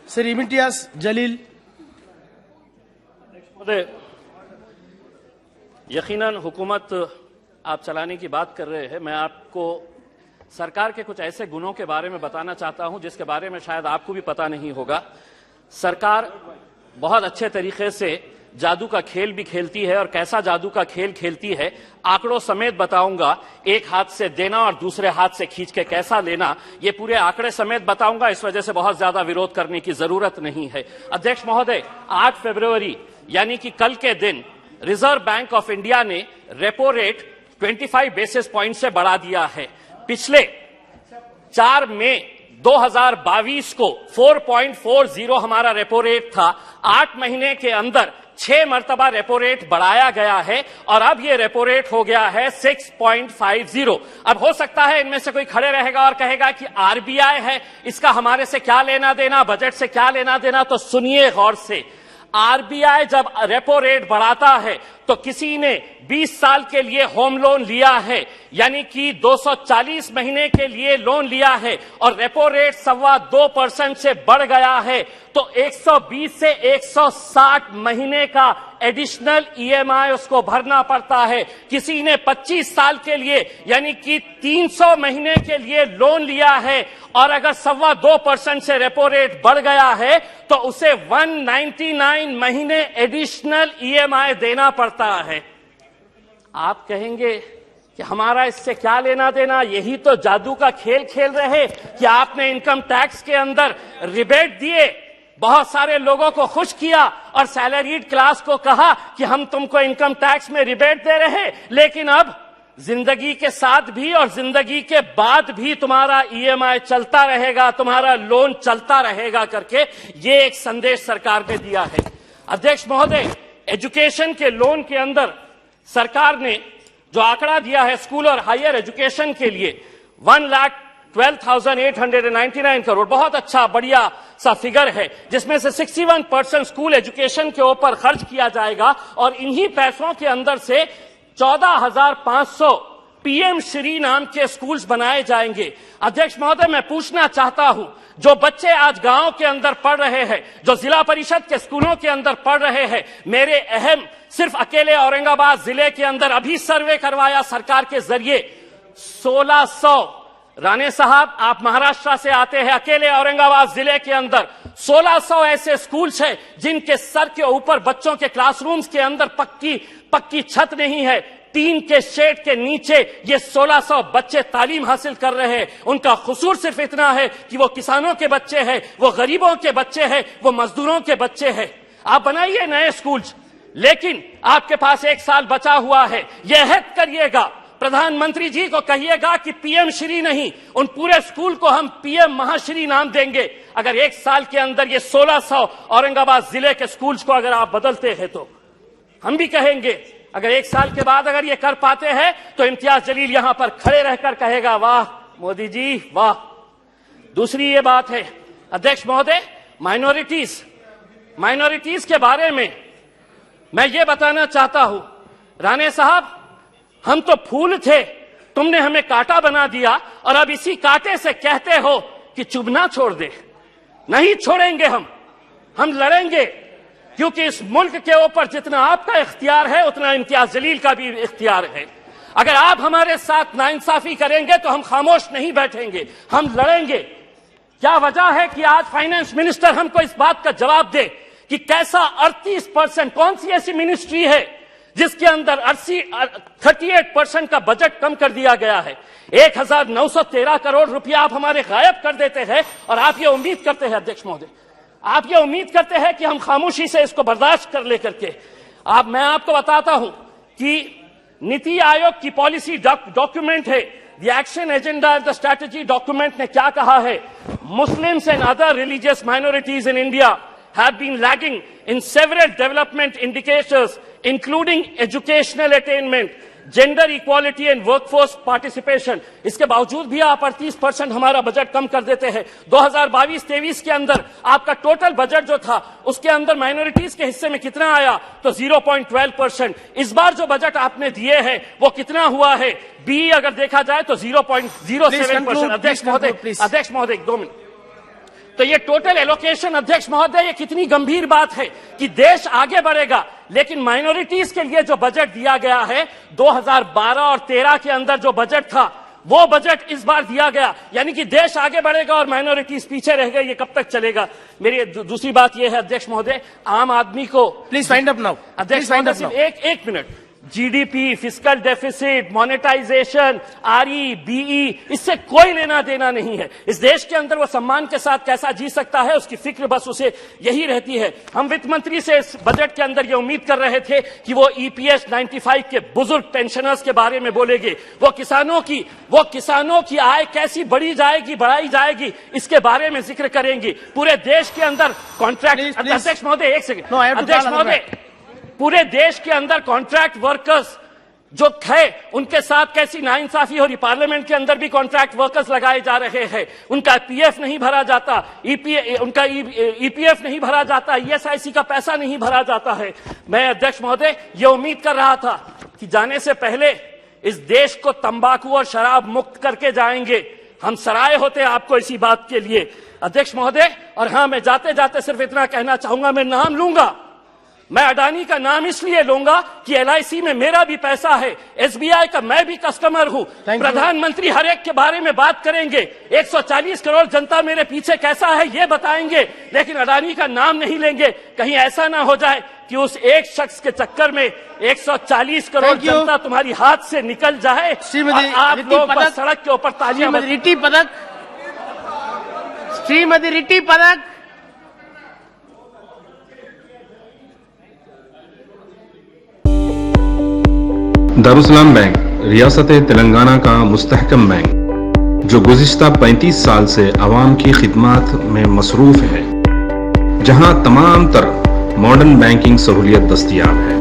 श्री इम्तियाज जलील। यकीनन हुकूमत आप चलाने की बात कर रहे हैं। मैं आपको सरकार के कुछ ऐसे गुणों के बारे में बताना चाहता हूं जिसके बारे में शायद आपको भी पता नहीं होगा। सरकार बहुत अच्छे तरीके से जादू का खेल भी खेलती है, और कैसा जादू का खेल खेलती है आंकड़ों समेत बताऊंगा। एक हाथ से देना और दूसरे हाथ से खींच के कैसा लेना, ये पूरे आंकड़े समेत बताऊंगा। इस वजह से बहुत ज्यादा विरोध करने की जरूरत नहीं है। अध्यक्ष महोदय, 8 फरवरी यानी कि कल के दिन रिजर्व बैंक ऑफ इंडिया ने रेपो रेट 25 बेसिस पॉइंट से बढ़ा दिया है। पिछले 4 मई 2022 को 4.40 हमारा रेपो रेट था। 8 महीने के अंदर 6 मरतबा रेपो रेट बढ़ाया गया है और अब यह रेपो रेट हो गया है 6.50। अब हो सकता है इनमें से कोई खड़े रहेगा और कहेगा कि आरबीआई है, इसका हमारे से क्या लेना देना, बजट से क्या लेना देना। तो सुनिए गौर से, आरबीआई जब रेपो रेट बढ़ाता है तो किसी ने 20 साल के लिए होम लोन लिया है, यानी कि 240 महीने के लिए लोन लिया है, और रेपो रेट 2.25% से बढ़ गया है, तो 120 से 160 महीने का एडिशनल ईएमआई उसको भरना पड़ता है। किसी ने 25 साल के लिए यानी कि 300 महीने के लिए लोन लिया है, और अगर 2.25% से रेपो रेट बढ़ गया है तो उसे 199 महीने एडिशनल ईएमआई देना पड़ता है। आप कहेंगे कि हमारा इससे क्या लेना देना, यही तो जादू का खेल खेल रहे कि आपने इनकम टैक्स के अंदर रिबेट दिए, बहुत सारे लोगों को खुश किया और सैलरीड क्लास को कहा कि हम तुमको इनकम टैक्स में रिबेट दे रहे हैं, लेकिन अब जिंदगी के साथ भी और जिंदगी के बाद भी तुम्हारा ईएमआई चलता रहेगा, तुम्हारा लोन चलता रहेगा करके ये एक संदेश सरकार ने दिया है। अध्यक्ष महोदय, एजुकेशन के लोन के अंदर सरकार ने जो आंकड़ा दिया है स्कूल और हायर एजुकेशन के लिए 1,12,899 करोड़, बहुत अच्छा बढ़िया सा फिगर है, जिसमें से 61% स्कूल एजुकेशन के ऊपर खर्च किया जाएगा, और इन्हीं पैसों के अंदर से 14,500 पीएम श्री नाम के स्कूल्स बनाए जाएंगे। अध्यक्ष महोदय, मैं पूछना चाहता हूं, जो बच्चे आज गांव के अंदर पढ़ रहे हैं, जो जिला परिषद के स्कूलों के अंदर पढ़ रहे हैं, मेरे अहम सिर्फ अकेले औरंगाबाद जिले के अंदर अभी सर्वे करवाया सरकार के जरिए 1600। राणे साहब, आप महाराष्ट्र से आते हैं, अकेले औरंगाबाद जिले के अंदर 1600 ऐसे स्कूल्स हैं जिनके सर के ऊपर बच्चों के क्लासरूम्स के अंदर पक्की छत नहीं है, टीन के शेड के नीचे ये 1600 बच्चे तालीम हासिल कर रहे हैं। उनका कसूर सिर्फ इतना है कि वो किसानों के बच्चे हैं, वो गरीबों के बच्चे हैं, वो मजदूरों के बच्चे हैं। आप बनाइए नए स्कूल्स, लेकिन आपके पास 1 साल बचा हुआ है। यह हद करिएगा, प्रधानमंत्री जी को कहिएगा कि पीएम श्री नहीं, उन पूरे स्कूल को हम पीएम महाश्री नाम देंगे। अगर 1 साल के अंदर ये 1600 औरंगाबाद जिले के स्कूल्स को अगर आप बदलते हैं तो हम भी कहेंगे। अगर 1 साल के बाद अगर ये कर पाते हैं तो इम्तियाज जलील यहां पर खड़े रहकर कहेगा, वाह मोदी जी वाह। दूसरी ये बात है अध्यक्ष महोदय, माइनॉरिटीज के बारे में मैं ये बताना चाहता हूं। राणे साहब, हम तो फूल थे, तुमने हमें कांटा बना दिया, और अब इसी कांटे से कहते हो कि चुभना छोड़ दे। नहीं छोड़ेंगे, हम लड़ेंगे, क्योंकि इस मुल्क के ऊपर जितना आपका इख्तियार है उतना इम्तियाज जलील का भी इख्तियार है। अगर आप हमारे साथ नाइंसाफी करेंगे तो हम खामोश नहीं बैठेंगे, हम लड़ेंगे। क्या वजह है कि आज फाइनेंस मिनिस्टर हमको इस बात का जवाब दे कि कैसा 38%, कौन सी ऐसी मिनिस्ट्री है जिसके अंदर 38% का बजट कम कर दिया गया है। 1913 करोड़ रुपया आप हमारे गायब कर देते हैं, और आप ये उम्मीद करते हैं अध्यक्ष महोदय, आप ये उम्मीद करते हैं कि हम खामोशी से इसको बर्दाश्त कर ले करके। मैं आपको बताता हूं कि नीति आयोग की पॉलिसी डॉक्यूमेंट है, the action agenda and the strategy document ने क्या कहा है, Muslims and other religious minorities in India have been lagging in several development indicators including educational attainment, gender equality and workforce participation। इसके बावजूद भी आप 38% हमारा बजट कम कर देते हैं। 2022-23 के अंदर आपका टोटल बजट जो था उसके अंदर माइनॉरिटीज के हिस्से में कितना आया, तो 0.12%। इस बार जो बजट आपने दिए हैं वो कितना हुआ है, बी अगर देखा जाए तो 0.07%। अध्यक्ष महोदय 2 मिनट। तो ये टोटल एलोकेशन अध्यक्ष महोदय, ये कितनी गंभीर बात है कि देश आगे बढ़ेगा, लेकिन माइनॉरिटीज के लिए जो बजट दिया गया है 2012 और 13 के अंदर जो बजट था वो बजट इस बार दिया गया, यानी कि देश आगे बढ़ेगा और माइनॉरिटीज पीछे रह गए। ये कब तक चलेगा? मेरी दूसरी बात यह है अध्यक्ष महोदय, आम आदमी को प्लीज फाइंड अप नाउ। अध्यक्ष महोदय एक minute, GDP, fiscal deficit, monetisation, RE, BE, इससे कोई लेना देना नहीं है। इस देश के अंदर वो सम्मान के साथ कैसा जी सकता है, उसकी फिक्र बस उसे यही रहती है। हम वित्त मंत्री से इस बजट के अंदर ये उम्मीद कर रहे थे कि वो ईपीएस 95 के बुजुर्ग पेंशनर्स के बारे में बोलेंगे, वो किसानों की आय कैसी बढ़ाई जाएगी इसके बारे में जिक्र करेंगे। पूरे देश के अंदर कॉन्ट्रैक्ट, अध्यक्ष महोदय एक सेकंड, अध्यक्ष महोदय, पूरे देश के अंदर कॉन्ट्रैक्ट वर्कर्स जो है उनके साथ कैसी नाइंसाफी हो रही। पार्लियामेंट के अंदर भी कॉन्ट्रैक्ट वर्कर्स लगाए जा रहे हैं, उनका पीएफ नहीं भरा जाता, उनका ईपीएफ नहीं भरा जाता, ईएसआईसी का पैसा नहीं भरा जाता है। मैं अध्यक्ष महोदय ये उम्मीद कर रहा था कि जाने से पहले इस देश को तंबाकू और शराब मुक्त करके जाएंगे। हम सराय होते आपको इसी बात के लिए अध्यक्ष महोदय। और हां, मैं जाते जाते सिर्फ इतना कहना चाहूंगा, मैं नाम लूंगा, मैं अडानी का नाम इसलिए लूंगा कि एलआईसी में मेरा भी पैसा है, एसबीआई का मैं भी कस्टमर हूं। प्रधानमंत्री हर एक के बारे में बात करेंगे, 140 करोड़ जनता मेरे पीछे कैसा है ये बताएंगे, लेकिन अडानी का नाम नहीं लेंगे। कहीं ऐसा ना हो जाए कि उस एक शख्स के चक्कर में 140 करोड़ जनता तुम्हारी हाथ से निकल जाए और आप लोग बस सड़क के ऊपर तालियां। श्रीमती रिटी पदक। दारुसलाम बैंक रियासत तेलंगाना का मुस्तहकम बैंक जो गुज़िश्ता 35 साल से आवाम की खिदमत में मसरूफ़ है, जहां तमाम तर मॉडर्न बैंकिंग सहूलियत दस्तयाब है।